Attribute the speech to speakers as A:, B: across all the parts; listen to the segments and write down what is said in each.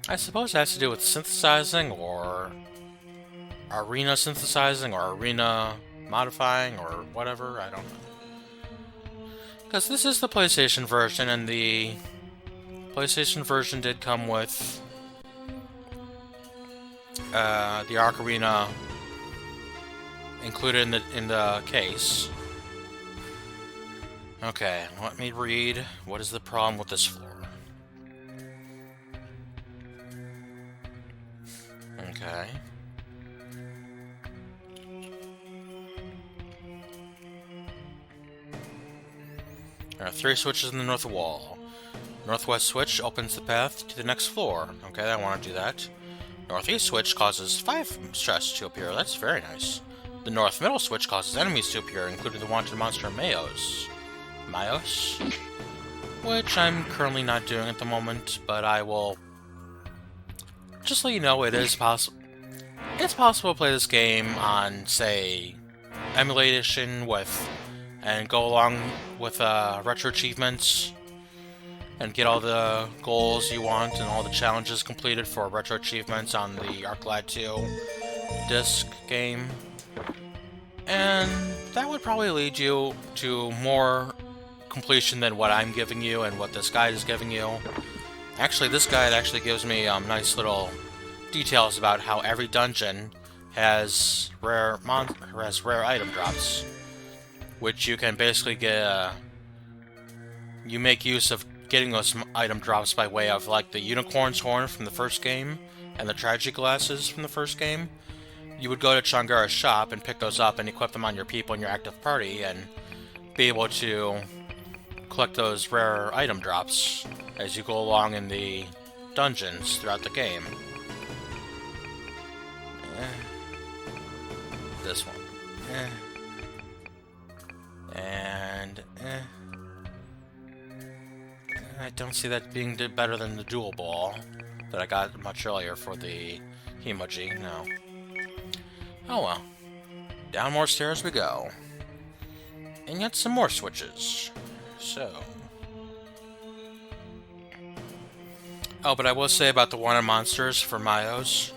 A: I suppose it has to do with synthesizing, or arena synthesizing, or arena modifying, or whatever, I don't know. Because this is the PlayStation version, and the PlayStation version did come with the Arc Arena included in the case. Okay, let me read. What is the problem with this floor? Okay. There are 3 switches in the north wall. Northwest switch opens the path to the next floor. Okay, I want to do that. Northeast switch causes 5 chests to appear. That's very nice. The north middle switch causes enemies to appear, including the wanted monster Mayos. Mayos? Which I'm currently not doing at the moment, but I will just let you know it is possible. It's possible to play this game on, say, emulation and go along with retro achievements and get all the goals you want and all the challenges completed for retro achievements on the ArcLad 2 disc game. And that would probably lead you to more completion than what I'm giving you and what this guide is giving you. Actually, this guide actually gives me nice little details about how every dungeon has rare item drops, which you can basically get. You make use of getting those item drops by way of like the unicorn's horn from the first game and the tragic glasses from the first game. You would go to Changara's shop and pick those up and equip them on your people in your active party and be able to collect those rare item drops as you go along in the dungeons throughout the game. This one. And I don't see that being better than the dual ball that I got much earlier for the emoji, no. Oh well. Down more stairs we go. And yet some more switches. So. Oh, but I will say about the wanted monsters for Mayos.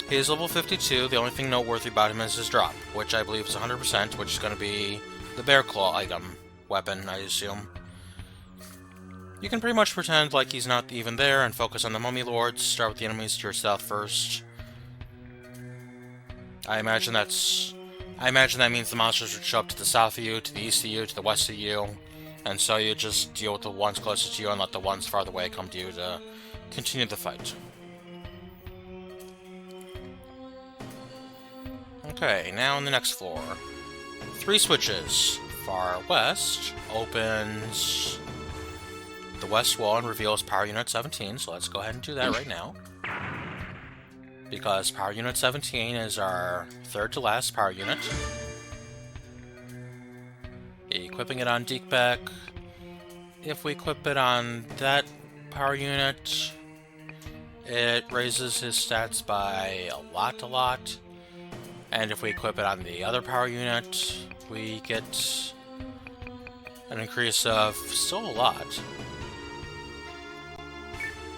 A: He is level 52. The only thing noteworthy about him is his drop, which I believe is 100%, which is going to be the Bear Claw item. Weapon, I assume. You can pretty much pretend like he's not even there and focus on the Mummy Lords. Start with the enemies to your south first. I imagine that means the monsters would show up to the south of you, to the east of you, to the west of you, and so you just deal with the ones closest to you and let the ones farther away come to you to continue the fight. Okay, now on the next floor. 3 switches. Far west opens the west wall and reveals Power Unit 17, so let's go ahead and do that right now. Because Power Unit 17 is our third to last power unit. Equipping it on Deikbeck. If we equip it on that power unit, it raises his stats by a lot. And if we equip it on the other power unit, we get an increase of still a lot.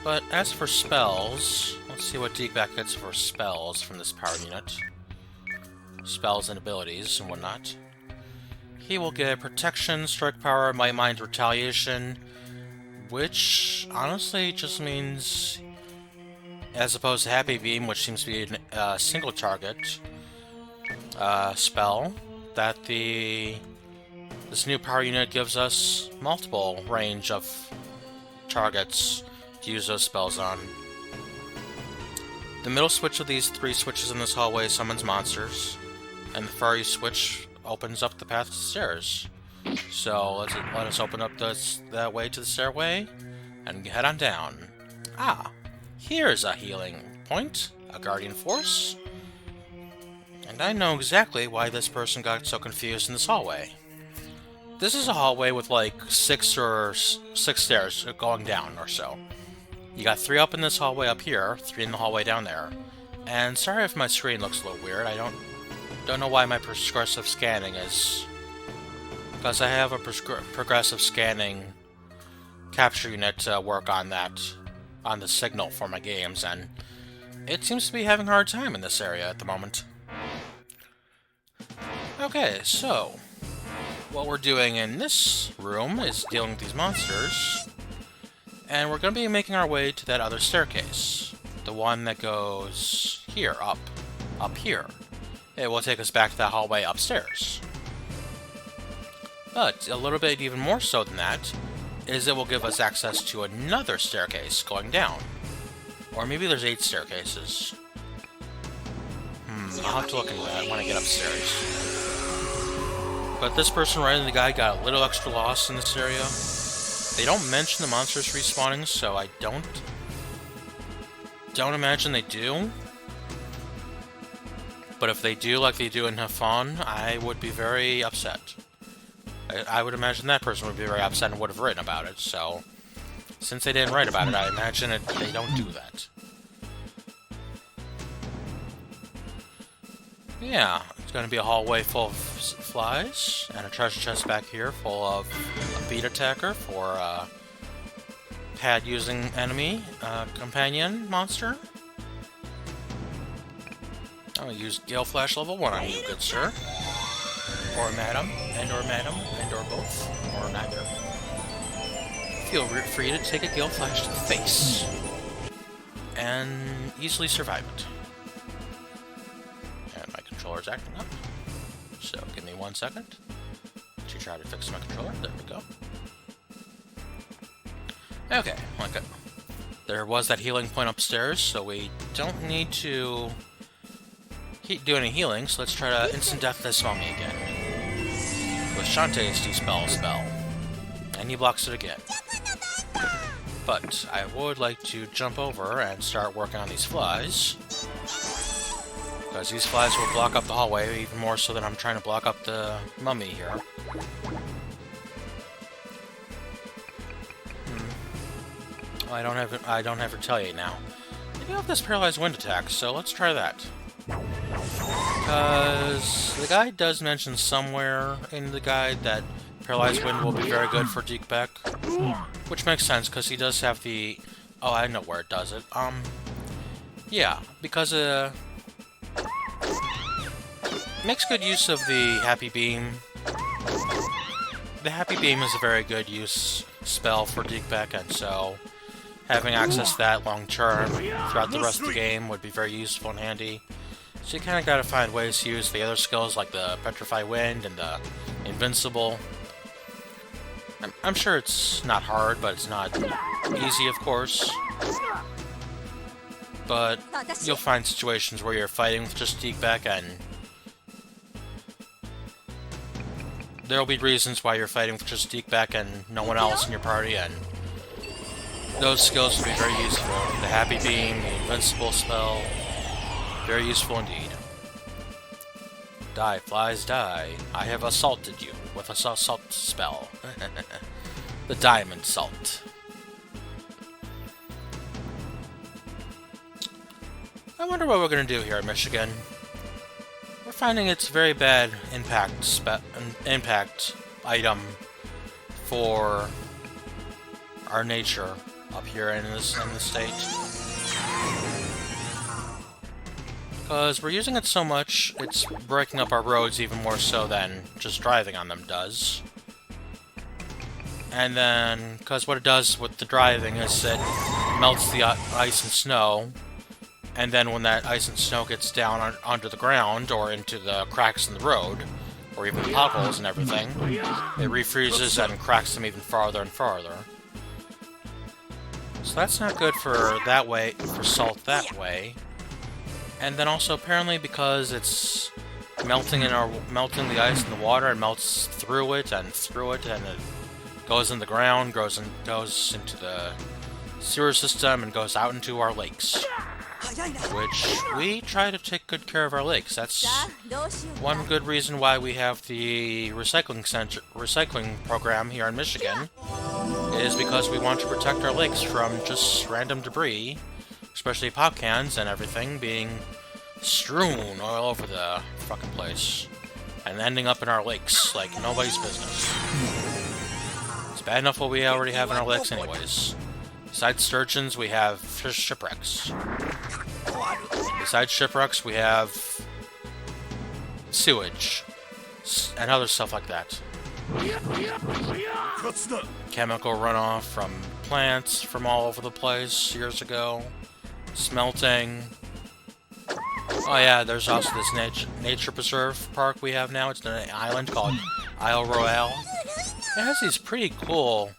A: But as for spells, let's see what Deikbeck gets for spells from this power unit. Spells and abilities and whatnot. He will get Protection, Strike Power, Might Mind, Retaliation, which honestly just means, as opposed to Happy Beam, which seems to be a single target spell, that this new power unit gives us multiple range of targets to use those spells on. The middle switch of these 3 switches in this hallway summons monsters, and the far east switch opens up the path to the stairs. So let us open up that way to the stairway and head on down. Ah, here's a healing point, a guardian force. And I know exactly why this person got so confused in this hallway. This is a hallway with like 6 stairs going down or so. You got 3 up in this hallway up here, 3 in the hallway down there. And sorry if my screen looks a little weird. I don't know why my progressive scanning is, because I have a progressive scanning capture unit to work on that, on the signal for my games, and it seems to be having a hard time in this area at the moment. Okay, so what we're doing in this room is dealing with these monsters, and we're going to be making our way to that other staircase. The one that goes here, up here. It will take us back to that hallway upstairs. But a little bit even more so than that is it will give us access to another staircase going down. Or maybe there's 8 staircases. I'll have to look into that when I get upstairs. But this person right in the guide got a little extra lost in this area. They don't mention the monsters respawning, so I don't imagine they do. But if they do, like they do in Have Fun, I would be very upset. I would imagine that person would be very upset and would have written about it, so since they didn't write about it, I imagine they don't do that. Yeah, it's going to be a hallway full of flies, and a treasure chest back here full of a beat attacker for a pad-using enemy, companion monster. I'll use Gale Flash level 1 on you, good sir. Or madam, and or both, or neither. Feel free to take a Gale Flash to the face, and easily survive it. And my controller's acting up, so give me 1 second to try to fix my controller. There we go. Okay, okay. There was that healing point upstairs, so we don't need to do any healing, so let's try to instant death this mummy again. With Shantae's spell. And he blocks it again. But I would like to jump over and start working on these flies. Because these flies will block up the hallway, even more so than I'm trying to block up the mummy here. I don't have retaliate now. I do have this paralyzed wind attack, so let's try that. Because the guide does mention somewhere in the guide that paralyzed wind will be very good for Deikbeck, which makes sense because he does have the. Oh, I know where it does it. Yeah, because makes good use of the Happy Beam. The Happy Beam is a very good use spell for Deikbeck, and so having access to that long term throughout the rest of the game would be very useful and handy. So you kind of gotta find ways to use the other skills like the Petrify Wind and the Invincible. I'm sure it's not hard, but it's not easy, of course. But you'll find situations where you're fighting with just Deikbeck, and there'll be reasons why you're fighting with just Deikbeck and no one else in your party, and those skills will be very useful. The Happy Beam, the Invincible spell. Very useful indeed. Die, flies, die. I have assaulted you with a salt spell. The Diamond Salt. I wonder what we're going to do here in Michigan. We're finding it's very bad impact item for our nature up here in the state. Because we're using it so much, it's breaking up our roads even more so than just driving on them does. And then, because what it does with the driving is it melts the ice and snow, and then when that ice and snow gets down onto the ground, or into the cracks in the road, or even the potholes and everything, it refreezes and cracks them even farther and farther. So that's not good for that way, for salt that way. And then also apparently because it's melting the ice in the water and melts through it, and it goes in the ground, goes into the sewer system, and goes out into our lakes. Which we try to take good care of our lakes. That's one good reason why we have the recycling program here in Michigan, is because we want to protect our lakes from just random debris, especially pop cans and everything, being strewn all over the fucking place and ending up in our lakes like nobody's business. It's bad enough what we already have in our lakes anyways. Besides sturgeons, we have shipwrecks. Besides shipwrecks, we have sewage and other stuff like that. Chemical runoff from plants from all over the place years ago. Smelting. Oh yeah, there's also this nature preserve park we have now. It's an island called Isle Royale. It has these pretty cool,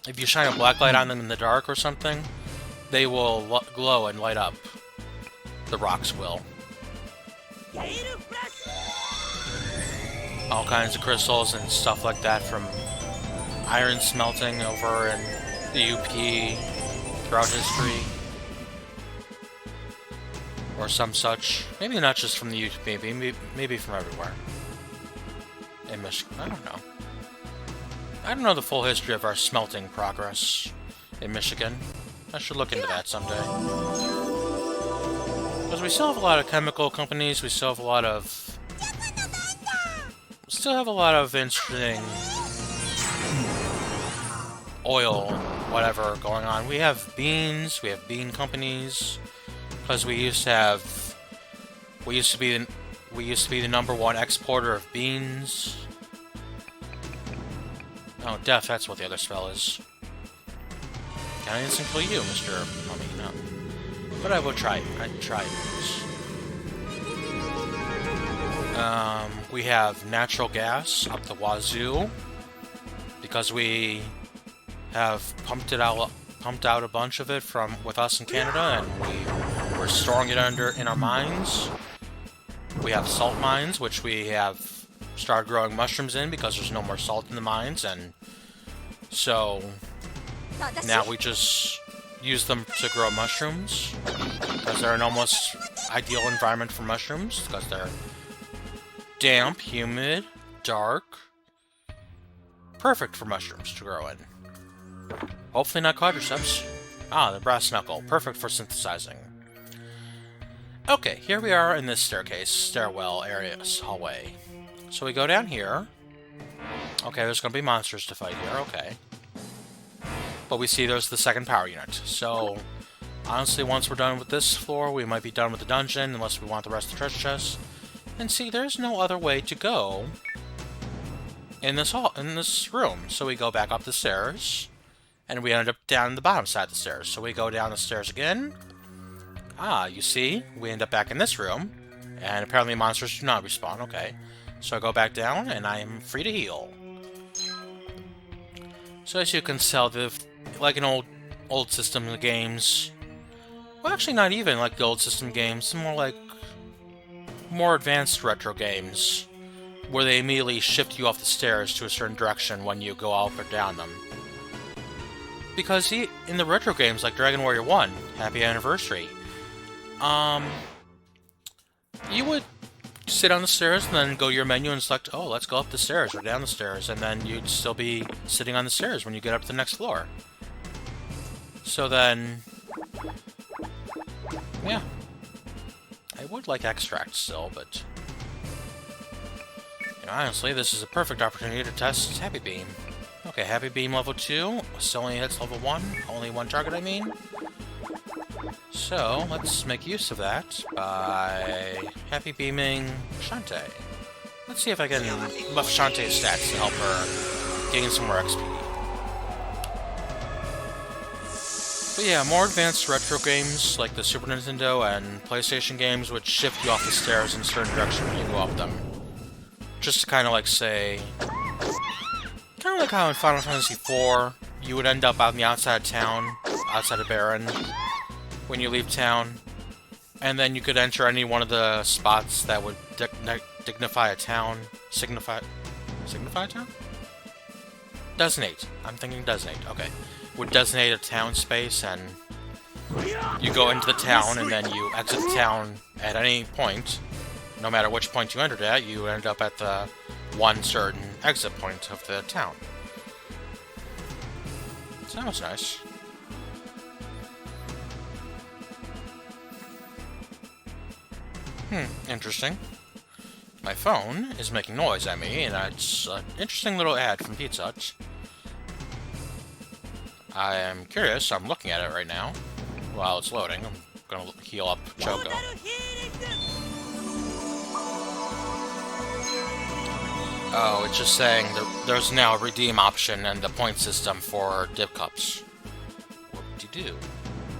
A: if you shine a black light on them in the dark or something, they will glow and light up. The rocks will. All kinds of crystals and stuff like that from iron smelting over in the UP throughout history. Or some such. Maybe not just from the UP, maybe from everywhere. In Michigan, I don't know. I don't know the full history of our smelting progress in Michigan. I should look into that someday. Because we still have a lot of chemical companies, we still have a lot of interesting oil, whatever, going on. We have beans, we have bean companies, because we used to be the #1 exporter of beans. Oh, death, that's what the other spell is. Can I instant kill you, Mr. Mummy? No. But I will try. I'd try this. We have natural gas up the wazoo. Because we have pumped out a bunch of it with us in Canada, and we're storing it in our mines. We have salt mines, which we have started growing mushrooms in because there's no more salt in the mines, and so now we just use them to grow mushrooms because they're an almost ideal environment for mushrooms because they're damp, humid, dark, perfect for mushrooms to grow in. Hopefully not quadriceps. Ah, the brass knuckle, perfect for synthesizing. Okay, here we are in this stairwell area, hallway. So we go down here. Okay, there's gonna be monsters to fight here, okay. But we see there's the second power unit. So, honestly, once we're done with this floor, we might be done with the dungeon, unless we want the rest of the treasure chest. And see, there's no other way to go in this room. So we go back up the stairs, and we end up down the bottom side of the stairs. So we go down the stairs again. Ah, you see, we end up back in this room, and apparently monsters do not respawn, okay. So I go back down, and I am free to heal. So as you can tell, like an old system of games, well, actually not even like the old system games, more like more advanced retro games, where they immediately shift you off the stairs to a certain direction when you go up or down them. Because in the retro games like Dragon Warrior 1, happy anniversary, you would sit on the stairs and then go to your menu and select, oh, let's go up the stairs or down the stairs, and then you'd still be sitting on the stairs when you get up to the next floor. So then, yeah. I would like extract still, but honestly, this is a perfect opportunity to test Happy Beam. Okay, Happy Beam level 2, still only hits level 1, only one target I mean. So, let's make use of that by Happy Beaming Shantae. Let's see if I can buff Shantae's stats to help her gain some more XP. But yeah, more advanced retro games like the Super Nintendo and PlayStation games would shift you off the stairs in a certain direction when you go up them. Just to kind of like say, kind of like how in Final Fantasy IV, you would end up out on the outside of town, outside of Baron, when you leave town, and then you could enter any one of the spots that would dignify a town. Signify a town? Designate. I'm thinking designate. Okay. Would designate a town space, and you go into the town, and then you exit the town at any point. No matter which point you entered at, you end up at the one certain exit point of the town. Sounds nice. Interesting. my phone is making noise at me, and it's an interesting little ad from Pizza Hut. I am curious. I'm looking at it right now while it's loading. I'm gonna heal up Choco. Oh, it's just saying there's now a redeem option and the point system for dip cups. Whoop-de-doo.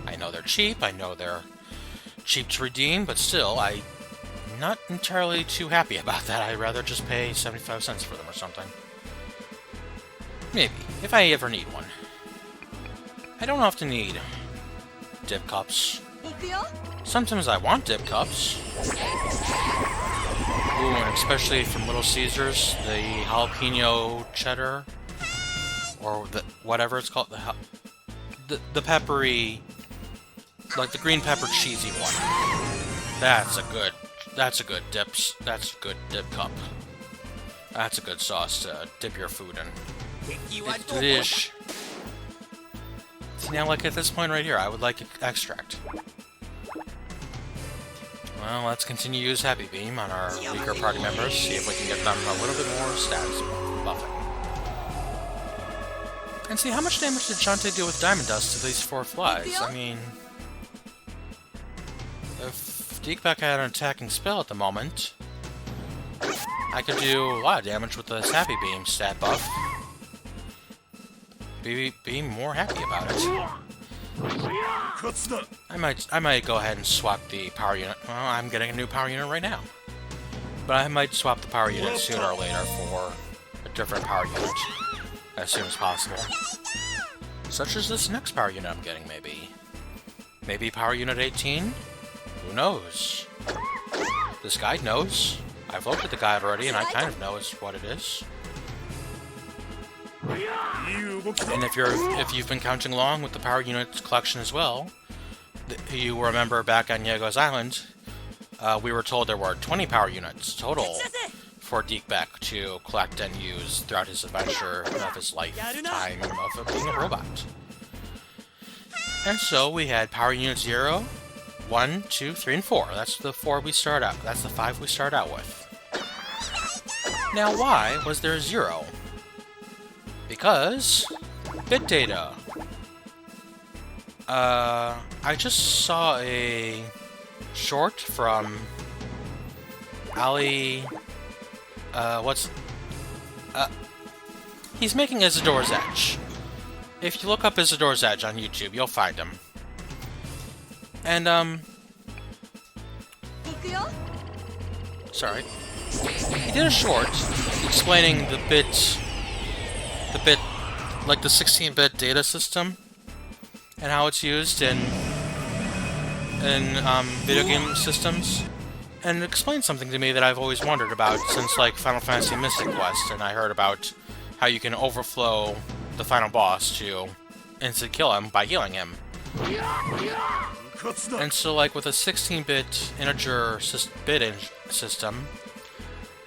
A: I know they're cheap. I know they're cheap to redeem, but still, I'm not entirely too happy about that. I'd rather just pay 75 cents for them or something. Maybe, if I ever need one. I don't often need dip cups. Sometimes I want dip cups. Ooh, and especially from Little Caesars, the jalapeno cheddar, or the whatever it's called, the peppery, like the green pepper cheesy one. That's a good dips. That's a good dip cup. That's a good sauce to dip your food in. It's delish. See, now, like at this point right here, I would like extract. Well, let's continue to use Happy Beam on our weaker party members, see if we can get them a little bit more status buffing. And see, how much damage did Shantae do with Diamond Dust to these 4 flies? I mean, if Deikbeck had an attacking spell at the moment, I could do a lot of damage with this Happy Beam stat buff. Be more happy about it. I might go ahead and swap the power unit. Well, I'm getting a new power unit right now. But I might swap the power unit sooner or later for a different power unit as soon as possible. Such as this next power unit I'm getting, maybe. Maybe power unit 18? Who knows? This guide knows. I've looked at the guide already and I kind of know what it is. And if you've been counting along with the power units collection as well, you remember back on Yego's Island, we were told there were 20 power units total for Deikbeck to collect and use throughout his adventure of his lifetime of being a robot. And so we had power unit 0, 1, 2, 3, and 4. That's the 4 we start out. That's the 5 we start out with. Now, why was there 0? Because bit data. I just saw a short from Ali. He's making Isidore's Edge. If you look up Isidore's Edge on YouTube, you'll find him. And sorry. He did a short explaining the bit, like the 16-bit data system, and how it's used in video game systems, and it explained something to me that I've always wondered about since like Final Fantasy Mystic Quest, and I heard about how you can overflow the final boss to instant kill him by healing him. And so, like with a 16-bit integer system,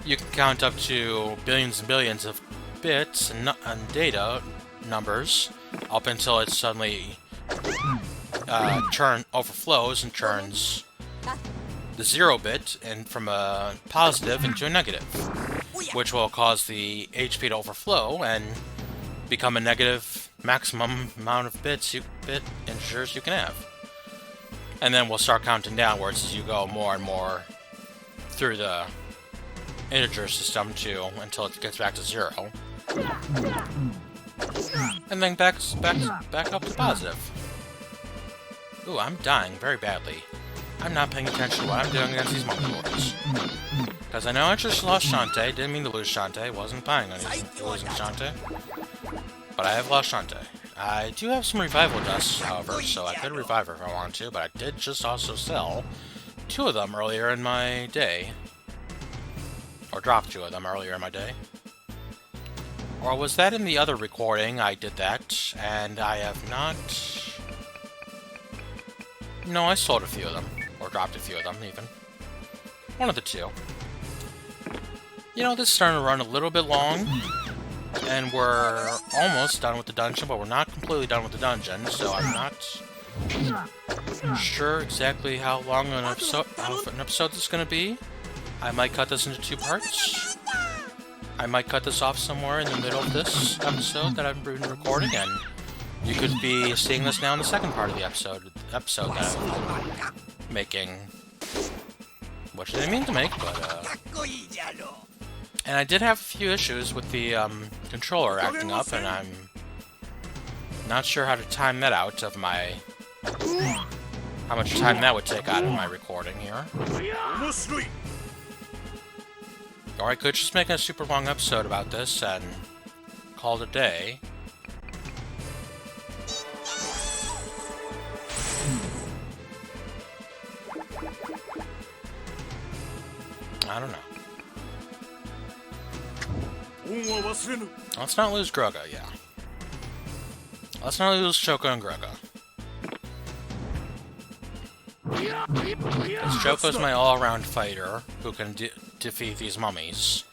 A: you can count up to billions and billions of bits and data numbers up until it suddenly overflows and turns the 0-bit and from a positive into a negative, which will cause the HP to overflow and become a negative maximum amount of bit integers you can have. And then we'll start counting downwards as you go more and more through the integer system until it gets back to 0. And then back up to positive. Ooh, I'm dying very badly. I'm not paying attention to what I'm doing against these monkey lords. Because I know I just lost Shantae. Didn't mean to lose Shantae. Wasn't planning on losing Shantae. But I have lost Shantae. I do have some revival dust, however, so I could revive her if I wanted to, but I did just also sell 2 of them earlier in my day. Or drop 2 of them earlier in my day. Or was that in the other recording? I did that, and I have not... No, I sold a few of them. Or dropped a few of them, even. One of the 2. You know, this is starting to run a little bit long. And we're almost done with the dungeon, but we're not completely done with the dungeon, so I'm not sure exactly how long an episode this is going to be. I might cut this into 2 parts. I might cut this off somewhere in the middle of this episode that I've been recording, and you could be seeing this now in the second part of the episode that I'm making. Which I didn't mean to make, but, And I did have a few issues with the, controller acting up, and I'm not sure how to time that out of my... how much time that would take out of my recording here. Or I could just make a super long episode about this and call it a day. I don't know. Let's not lose Groga, yeah. Let's not lose Choco and Groga. Because Choco's my all-around fighter who can defeat these mummies.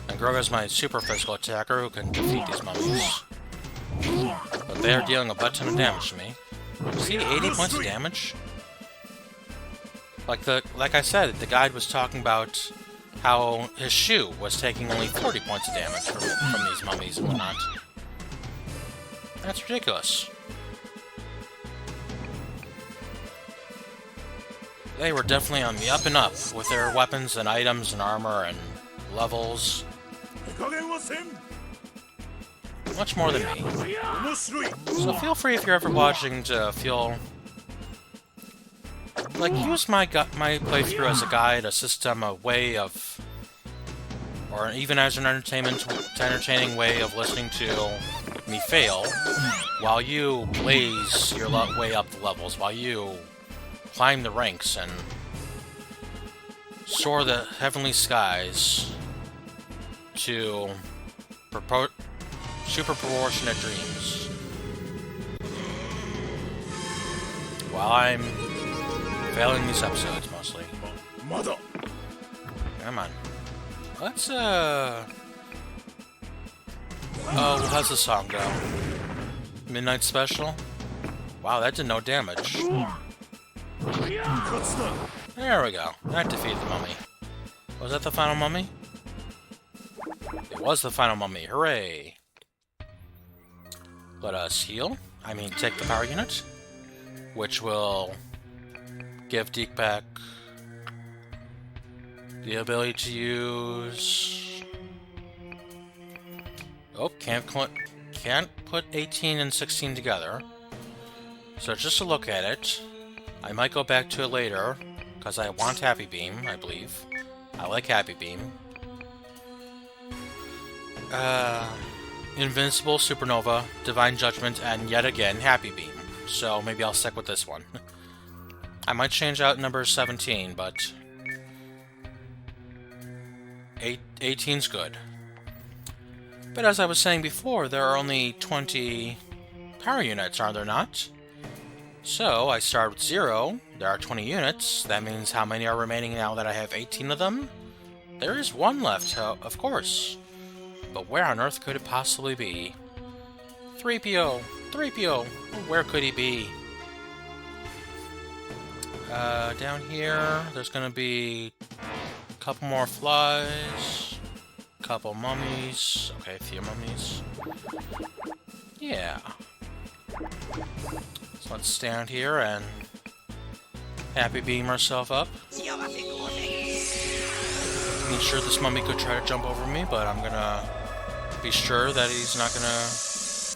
A: And Groga's my super physical attacker who can defeat these mummies. But they are dealing a butt ton of damage to me. See, 80 points of damage? Like I said, the guide was talking about how his shoe was taking only 40 points of damage from these mummies and whatnot. That's ridiculous. They were definitely on the up and up with their weapons and items and armor and levels. Much more than me. So feel free if you're ever watching to feel... like, use my playthrough as a guide, a system, a way of... or even as an entertaining way of listening to me fail, while you blaze your way up the levels, while you climb the ranks and soar the heavenly skies to super proportionate dreams. While I'm failing these episodes, mostly. Come on. Let's, oh, how's the song go? Midnight Special? Wow, that did no damage. There we go. That defeated the mummy. Was that the final mummy? It was the final mummy. Hooray! Let us heal. I mean, take the power unit. Which will give Deikbeck the ability to use... oh, can't put 18 and 16 together. So just to look at it, I might go back to it later, because I want Happy Beam, I believe. I like Happy Beam. Invincible, Supernova, Divine Judgment, and yet again, Happy Beam. So maybe I'll stick with this one. I might change out number 17, but 18's good. But as I was saying before, there are only 20 power units, are there not? So I start with 0, there are 20 units, that means how many are remaining now that I have 18 of them? There is 1 left, of course. But where on earth could it possibly be? 3PO! 3PO! Where could he be? Down here, there's gonna be a couple more flies, a couple mummies, okay, a few mummies. Yeah. So let's stand here and Happy Beam ourselves up. Make sure this mummy could try to jump over me, but I'm gonna be sure that he's not gonna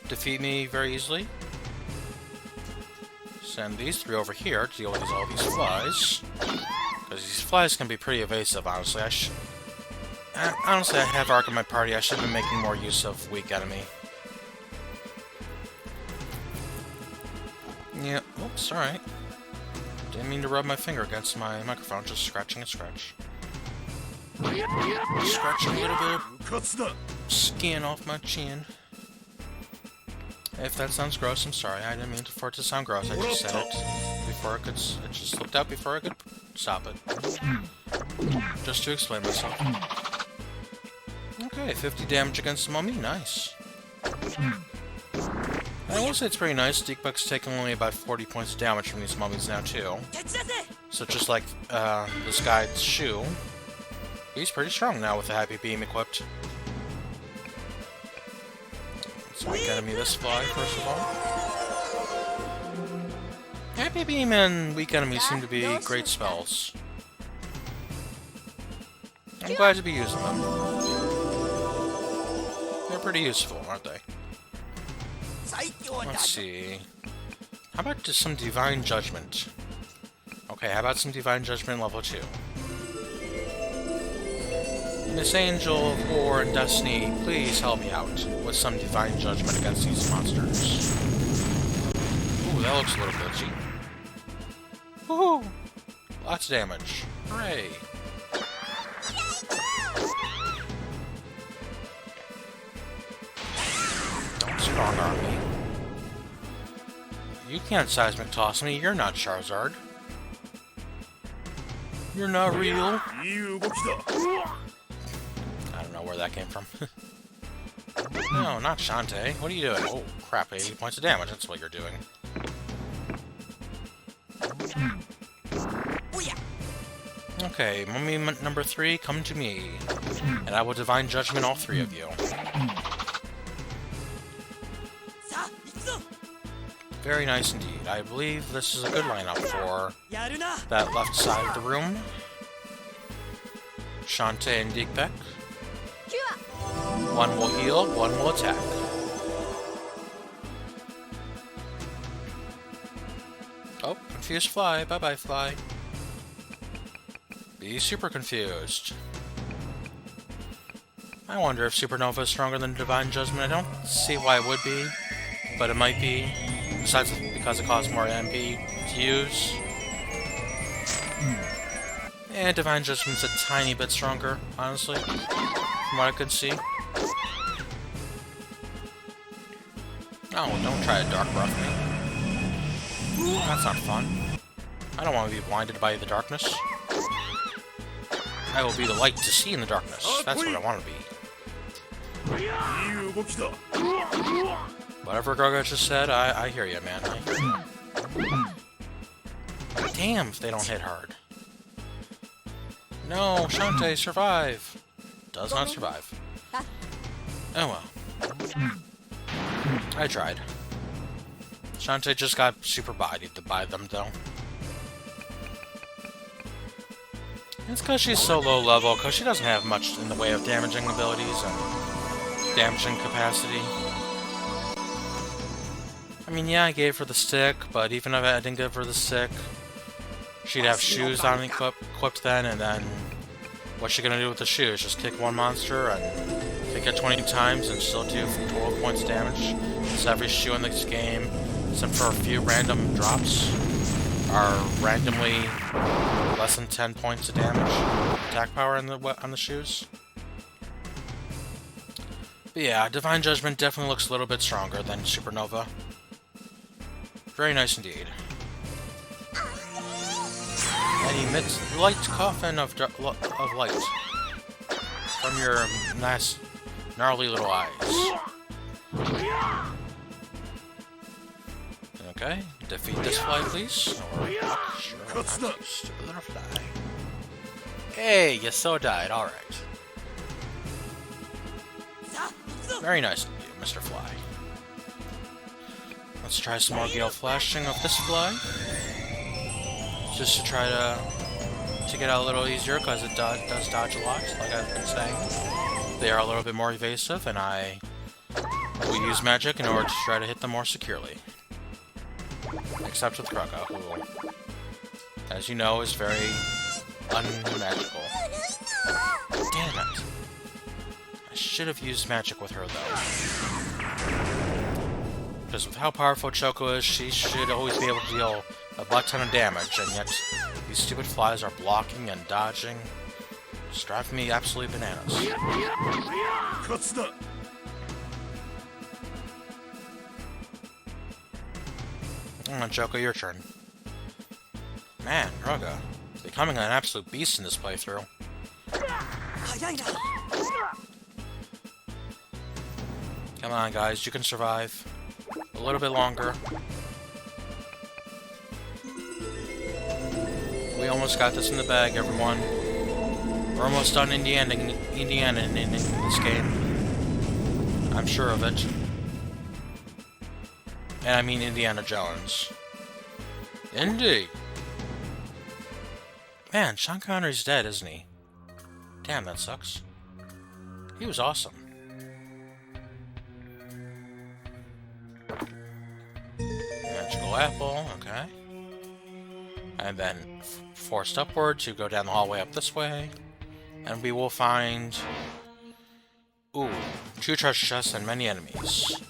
A: defeat me very easily. Send these 3 over here to deal with all these flies. Because these flies can be pretty evasive, honestly. Honestly, I have Ark in my party. I should have been making more use of weak enemy. Yeah, oops, alright. Didn't mean to rub my finger against my microphone, just scratching a scratch. Scratching a little bit of skin off my chin. If that sounds gross, I'm sorry. I didn't mean for it to sound gross. I just said it before I could... it just slipped out before I could stop it. Just to explain myself. Okay, 50 damage against the mummy. Nice. I will say it's pretty nice. Deikbeck's taking only about 40 points of damage from these mummies now, too. So just like this guy's shoe, He's pretty strong now with the Happy Beam equipped. Let's weak enemy this fly, first of all. Happy Beam and weak enemy seem to be great spells. I'm glad to be using them. They're pretty useful, aren't they? Let's see. How about just some Divine Judgment? Okay, how about some Divine Judgment level 2? Miss Angel of War and Destiny, please help me out with some Divine Judgment against these monsters. Ooh, that looks a little glitchy. Woohoo! Lots of damage. Hooray! Don't strong arm me. You can't seismic toss me, you're not Charizard. You're not real. I don't know where that came from. No, not Shantae. What are you doing? Oh, crap, 80 points of damage, that's what you're doing. Okay, Mummy number 3, come to me. And I will Divine Judgment all 3 of you. Very nice indeed. I believe this is a good lineup for that left side of the room. Shantae and Deikbeck. One will heal, one will attack. Oh, confused fly. Bye-bye, fly. Be super confused. I wonder if Supernova is stronger than Divine Judgment. I don't see why it would be, but it might be. Besides, because it costs more MP to use. And Divine Judgment's a tiny bit stronger, honestly, from what I could see. Oh, don't try to Dark Breath me. That's not fun. I don't want to be blinded by the darkness. I will be the light to see in the darkness. That's what I want to be. Whatever Garga just said, I hear you, man. I hear you. Damn if they don't hit hard. No, Shantae, survive! Does not survive. Oh well. I tried. Shantae just got super bodied by them, though. It's because she's so low level, because she doesn't have much in the way of damaging abilities and damaging capacity. I mean, yeah, I gave her the stick, but even if I didn't give her the stick, she'd have shoes on equipped then, and then what's she gonna do with the shoes? Just kick one monster and kick it 20 times and still do 12 points of damage? Because every shoe in this game, except for a few random drops, are randomly less than 10 points of damage attack power on the shoes. But yeah, Divine Judgment definitely looks a little bit stronger than Supernova. Very nice indeed. And emits light coffin of light from your nice, gnarly little eyes. Okay, defeat this fly, please. Butterfly. Hey, you so died. All right. Very nice of you, Mr. Fly. Let's try some more Gale Flashing of this fly. Just to try to get out a little easier, because it does dodge a lot, like I've been saying. They are a little bit more evasive, and I will use magic in order to try to hit them more securely. Except with Krugga, who, as you know, is very unmagical. Damn it. I should have used magic with her, though. Because with how powerful Choco is, she should always be able to deal a butt ton of damage, and yet these stupid flies are blocking and dodging. It's driving me absolutely bananas. Come on, Choco, your turn. Man, Krugga, becoming an absolute beast in this playthrough. Come on, guys, you can survive. A little bit longer. We almost got this in the bag, everyone. We're almost done Indiana in this game. I'm sure of it. And I mean Indiana Jones. Indeed. Man, Sean Connery's dead, isn't he? Damn, that sucks. He was awesome. Magical apple, okay. And then forced upward to go down the hallway up this way. And we will find... Ooh, 2 treasure chests and many enemies.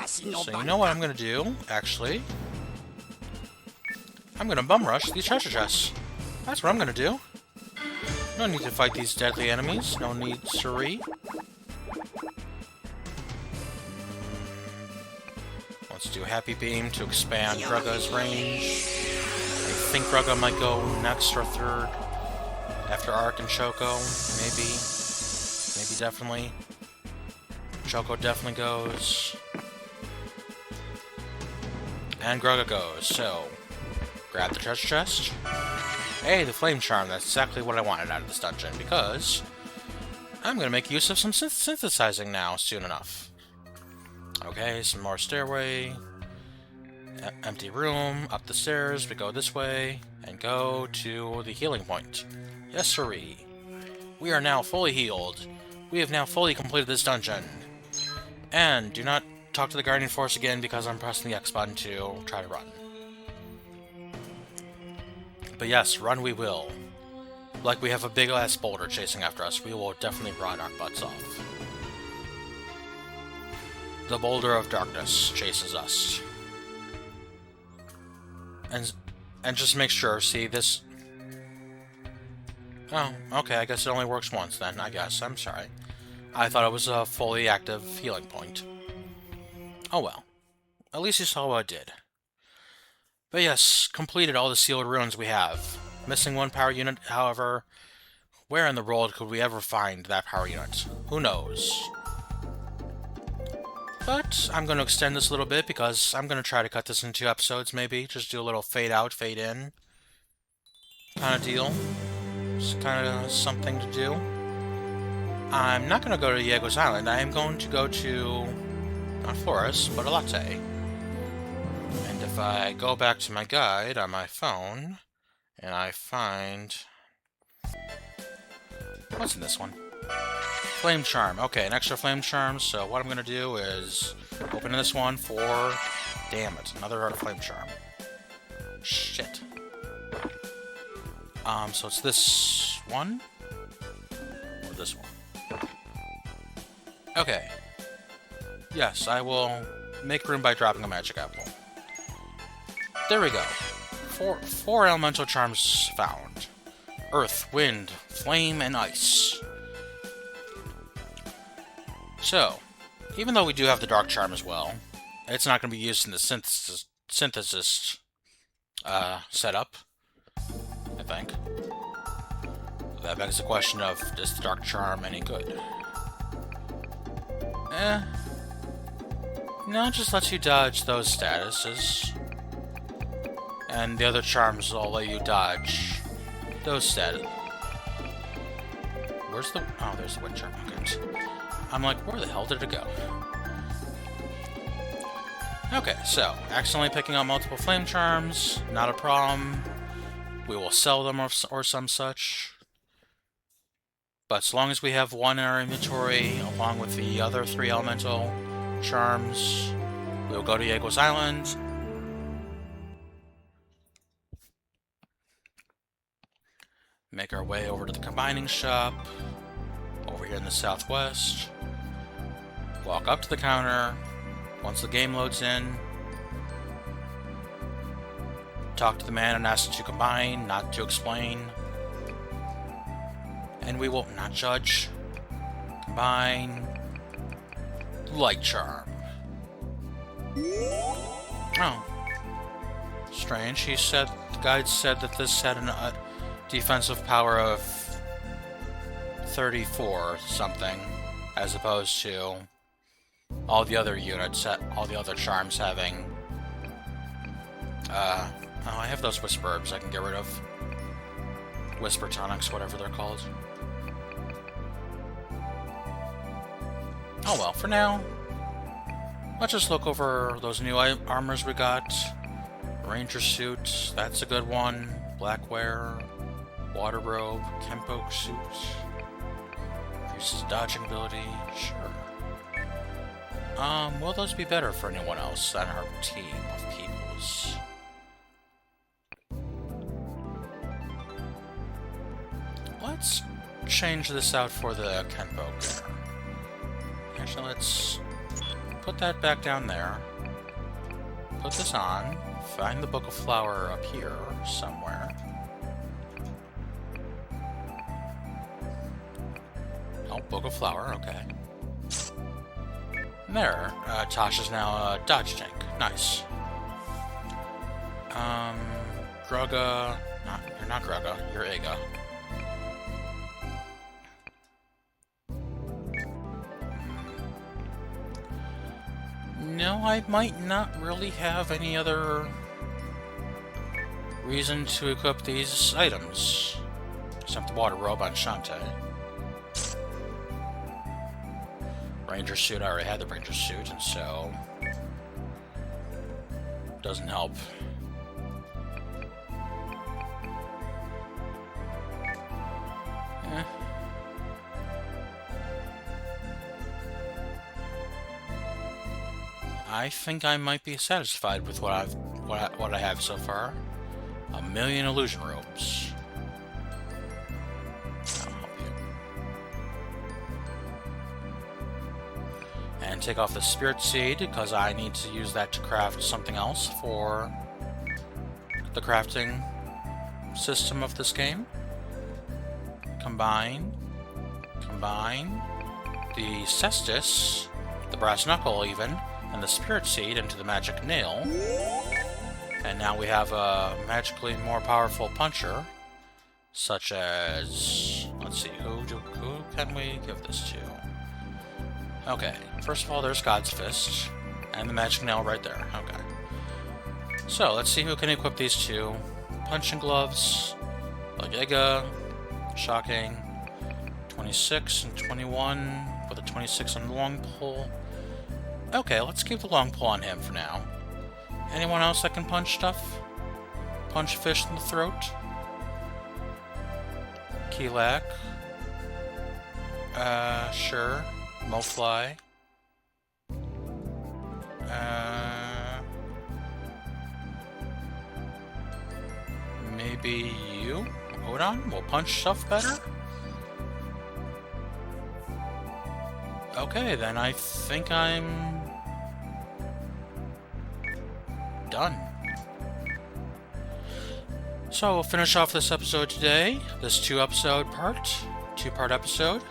A: So you know what I'm gonna do, actually? I'm gonna bum rush these treasure chests. That's what I'm gonna do. No need to fight these deadly enemies. No need, siree. Let's do Happy Beam to expand Grugga's range. I think Grugga might go next or third. After Ark and Choco, maybe. Maybe definitely. Choco definitely goes. And Grugga goes, so... Grab the treasure chest. Hey, the flame charm. That's exactly what I wanted out of this dungeon, because... I'm gonna make use of some synthesizing now, soon enough. Okay, some more stairway. Empty room. Up the stairs. We go this way. And go to the healing point. Yes, siree. We are now fully healed. We have now fully completed this dungeon. And do not talk to the Guardian Force again because I'm pressing the X button to try to run. But yes, run we will. Like we have a big-ass boulder chasing after us, we will definitely run our butts off. The boulder of darkness chases us. And just make sure, see this... Oh, okay, I guess it only works once then, I guess. I'm sorry. I thought it was a fully active healing point. Oh well. At least you saw what I did. But yes, completed all the sealed ruins we have. Missing 1 power unit, however. Where in the world could we ever find that power unit? Who knows? But I'm going to extend this a little bit because I'm going to try to cut this into 2 episodes, maybe. Just do a little fade out, fade in kind of deal. It's kind of something to do. I'm not going to go to Diego's Island. I am going to go to, not Flores, but Elate. And if I go back to my guide on my phone, and I find... What's in this one? Flame Charm. Okay, an extra Flame Charm. So what I'm going to do is open this one for... Damn it, another Flame Charm. Shit. So it's this one? Or this one? Okay. Yes, I will make room by dropping a magic apple. There we go. Four elemental charms found. Earth, wind, flame, and ice. So, even though we do have the dark charm as well, it's not going to be used in the synthesis setup, I think. That begs the question of, is the dark charm any good? No, it just lets you dodge those statuses. And the other charms will let you dodge those status. Where's the... Oh, there's the wind charm. Okay. I'm like, where the hell did it go? Okay, so, accidentally picking up multiple flame charms, not a problem. We will sell them or some such. But as long as we have one in our inventory, along with the other 3 elemental charms, we'll go to Diego's Island. Make our way over to the combining shop, over here in the southwest. Walk up to the counter. Once the game loads in, talk to the man and ask to combine, not to explain. And we will not judge. Combine. Light charm. Oh. Strange. He said, the guide said that this had a defensive power of 34 something, as opposed to all the other units, all the other charms having, oh, I have those Whisper Herbs I can get rid of. Whisper Tonics, whatever they're called. Oh well, for now, let's just look over those new armors we got. Ranger suit, that's a good one. Blackwear, water robe, Kenpo suit. Increases dodging ability, sure. Will those be better for anyone else than our team of peoples? Let's change this out for the Kenpo gear. Actually, let's put that back down there. Put this on. Find the Book of Flower up here somewhere. Oh, Book of Flower, okay. There, Tasha's now a dodge tank. Nice. Grugga... you're not Grugga, you're Aga. No, I might not really have any other reason to equip these items. Except the water robe on Shantae. Ranger suit, I already had the ranger suit, and so... doesn't help. Eh. I think I might be satisfied with what I have so far. 1,000,000 illusion robes. I'll help you. And take off the spirit seed because I need to use that to craft something else for the crafting system of this game. Combine the cestus, the brass knuckle even, and the spirit seed into the magic nail. And now we have a magically more powerful puncher, such as... let's see, who can we give this to? Okay, first of all, there's God's Fist, and the magic nail right there. Okay. So, let's see who can equip these two. Punching gloves, like Ega, shocking, 26 and 21, with a 26 on the long pole. Okay, let's keep the long pole on him for now. Anyone else that can punch stuff? Punch fish in the throat? Keylak. Sure. Mofly. Maybe you? Odon will punch stuff better? Okay, then I think I'm... done. So we'll finish off this episode today. This two-part episode.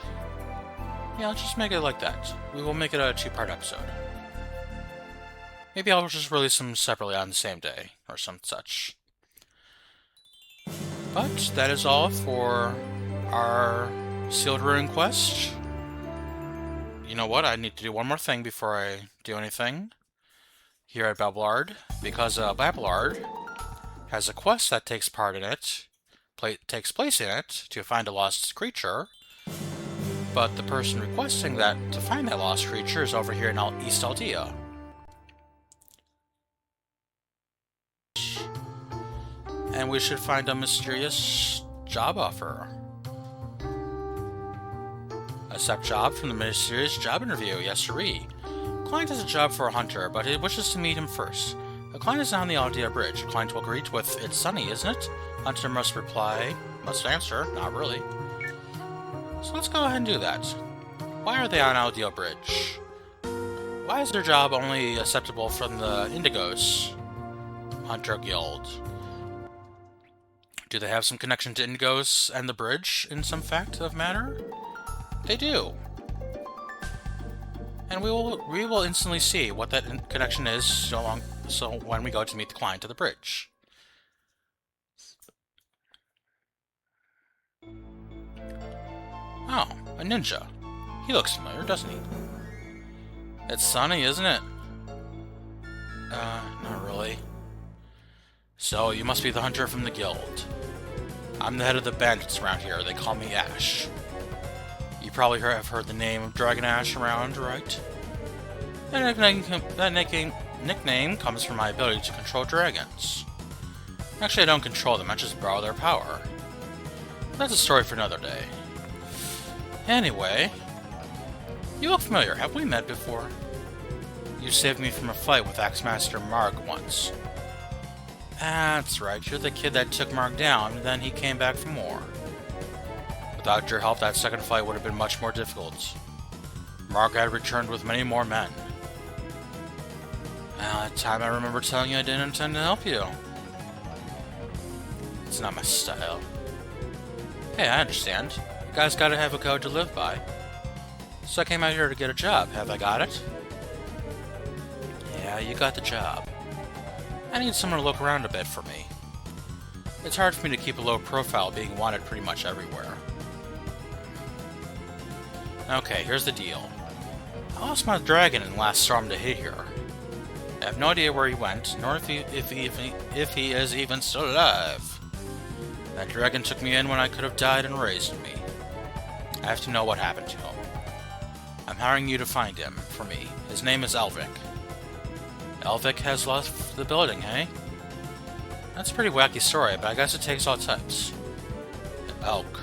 A: Yeah, let's just make it like that. We will make it a two-part episode. Maybe I'll just release them separately on the same day, or some such. But that is all for our Sealed Ruin quest. You know what? I need to do one more thing before I do anything here at Babelard, because Babelard has a quest that takes place in it to find a lost creature, but the person requesting that to find that lost creature is over here in East Aldea. And we should find a mysterious job offer. Accept job from the mysterious job interview. Yes, sirree. Client has a job for a hunter, but he wishes to meet him first. The client is on the Aldea Bridge. The client will greet with, "It's sunny, isn't it?" Hunter must answer, "Not really." So let's go ahead and do that. Why are they on Aldea Bridge? Why is their job only acceptable from the Indigos Hunter Guild? Do they have some connection to Indigos and the bridge in some fact of matter? They do. And we will instantly see what that connection is so when we go to meet the client at the bridge. Oh, a ninja. He looks familiar, doesn't he? It's sunny, isn't it? Not really. So, you must be the hunter from the guild. I'm the head of the bandits around here. They call me Ash. You probably have heard the name of Dragon Ash around, right? That nickname comes from my ability to control dragons. Actually, I don't control them, I just borrow their power. That's a story for another day. Anyway, you look familiar. Have we met before? You saved me from a fight with Axemaster Marg once. That's right, you're the kid that took Marg down, and then he came back for more. Without your help, that second fight would have been much more difficult. Marg had returned with many more men. That time I remember telling you I didn't intend to help you. It's not my style. Hey, I understand. You guys gotta have a code to live by. So I came out here to get a job. Have I got it? Yeah, you got the job. I need someone to look around a bit for me. It's hard for me to keep a low profile being wanted pretty much everywhere. Okay, here's the deal. I lost my dragon in the last storm to hit here. I have no idea where he went, nor if he is even still alive. That dragon took me in when I could have died and raised me. I have to know what happened to him. I'm hiring you to find him, for me. His name is Elvick. Elvick has left the building, hey? That's a pretty wacky story, but I guess it takes all types. Elk.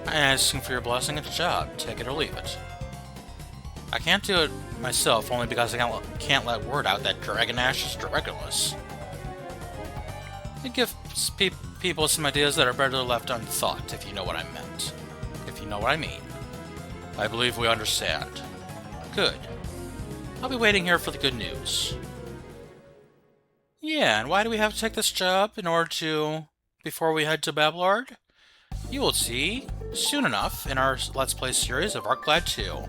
A: I'm asking for your blessing at the job. Take it or leave it. I can't do it myself, only because I can't let word out that Dragon Ash is directorless. It gives people some ideas that are better left unthought, if you know what I meant. If you know what I mean. I believe we understand. Good. I'll be waiting here for the good news. Yeah, and why do we have to take this job before we head to Babylard? You will see soon enough in our Let's Play series of Arclad 2.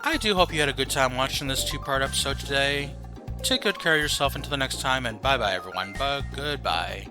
A: I do hope you had a good time watching this two-part episode today. Take good care of yourself until the next time, and bye-bye everyone, goodbye.